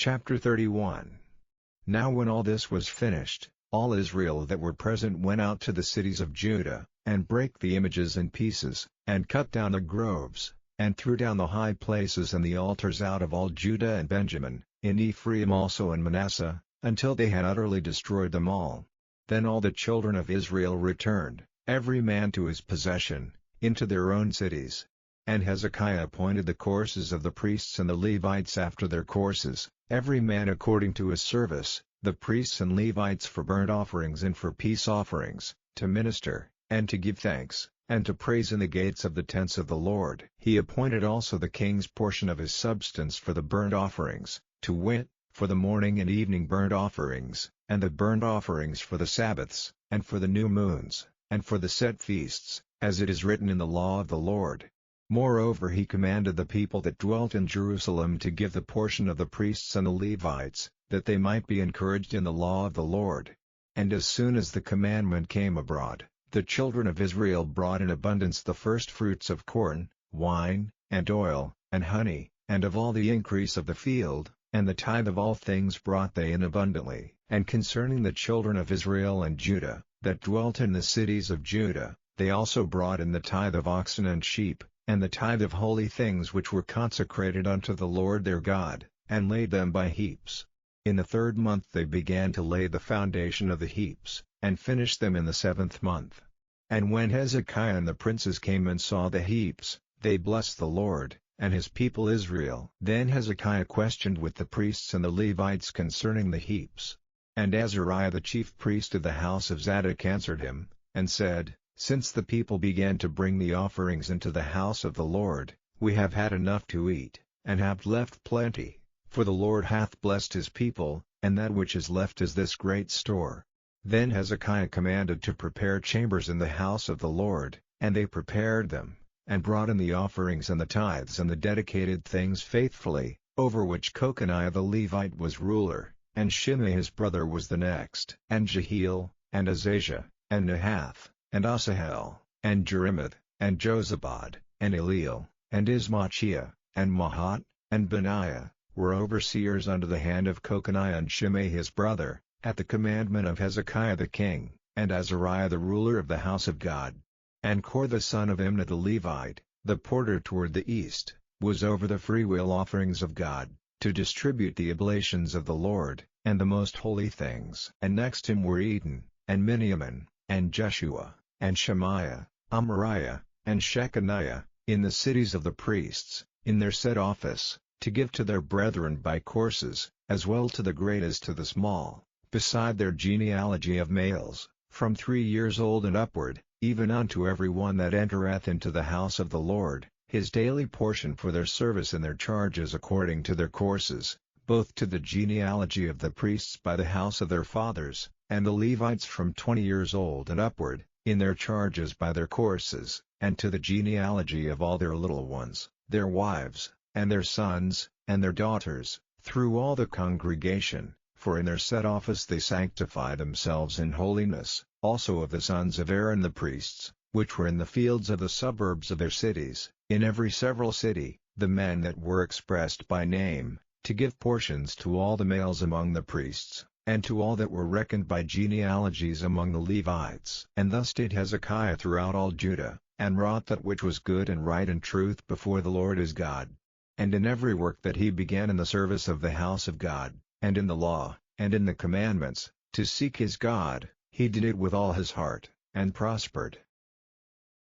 Chapter 31. Now when all this was finished, all Israel that were present went out to the cities of Judah, and brake the images in pieces, and cut down the groves, and threw down the high places and the altars out of all Judah and Benjamin, in Ephraim also and Manasseh, until they had utterly destroyed them all. Then all the children of Israel returned, every man to his possession, into their own cities. And Hezekiah appointed the courses of the priests and the Levites after their courses, every man according to his service, the priests and Levites for burnt offerings and for peace offerings, to minister, and to give thanks, and to praise in the gates of the tents of the Lord. He appointed also the king's portion of his substance for the burnt offerings, to wit, for the morning and evening burnt offerings, and the burnt offerings for the Sabbaths, and for the new moons, and for the set feasts, as it is written in the law of the Lord. Moreover he commanded the people that dwelt in Jerusalem to give the portion of the priests and the Levites, that they might be encouraged in the law of the Lord. And as soon as the commandment came abroad, the children of Israel brought in abundance the firstfruits of corn, wine, and oil, and honey, and of all the increase of the field, and the tithe of all things brought they in abundantly. And concerning the children of Israel and Judah, that dwelt in the cities of Judah, they also brought in the tithe of oxen and sheep, and the tithe of holy things which were consecrated unto the Lord their God, and laid them by heaps. In the 3rd month they began to lay the foundation of the heaps, and finished them in the 7th month. And when Hezekiah and the princes came and saw the heaps, they blessed the Lord, and his people Israel. Then Hezekiah questioned with the priests and the Levites concerning the heaps. And Azariah the chief priest of the house of Zadok answered him, and said, Since the people began to bring the offerings into the house of the Lord, we have had enough to eat, and have left plenty, for the Lord hath blessed his people, and that which is left is this great store. Then Hezekiah commanded to prepare chambers in the house of the Lord, and they prepared them, and brought in the offerings and the tithes and the dedicated things faithfully, over which Coconiah the Levite was ruler, and Shimei his brother was the next, and Jehiel, and Azaziah, and Nahath, and Asahel, and Jerimoth, and Jozabad, and Eliel, and Ismachiah, and Mahat, and Benaiah, were overseers under the hand of Coconiah and Shimei his brother, at the commandment of Hezekiah the king, and Azariah the ruler of the house of God. And Kor the son of Imnah the Levite, the porter toward the east, was over the freewill offerings of God, to distribute the oblations of the Lord, and the most holy things. And next him were Eden, and Miniamin, and Jeshua, and Shemaiah, Amariah, and Shechaniah, in the cities of the priests, in their set office, to give to their brethren by courses, as well to the great as to the small, beside their genealogy of males, from 3 years old and upward, even unto every one that entereth into the house of the Lord, his daily portion for their service in their charges according to their courses, both to the genealogy of the priests by the house of their fathers, and the Levites from 20 years old and upward, in their charges by their courses, and to the genealogy of all their little ones, their wives, and their sons, and their daughters, through all the congregation, for in their set office they sanctify themselves in holiness, also of the sons of Aaron the priests, which were in the fields of the suburbs of their cities, in every several city, the men that were expressed by name, to give portions to all the males among the priests, and to all that were reckoned by genealogies among the Levites. And thus did Hezekiah throughout all Judah, and wrought that which was good and right and truth before the Lord his God. And in every work that he began in the service of the house of God, and in the law, and in the commandments, to seek his God, he did it with all his heart, and prospered.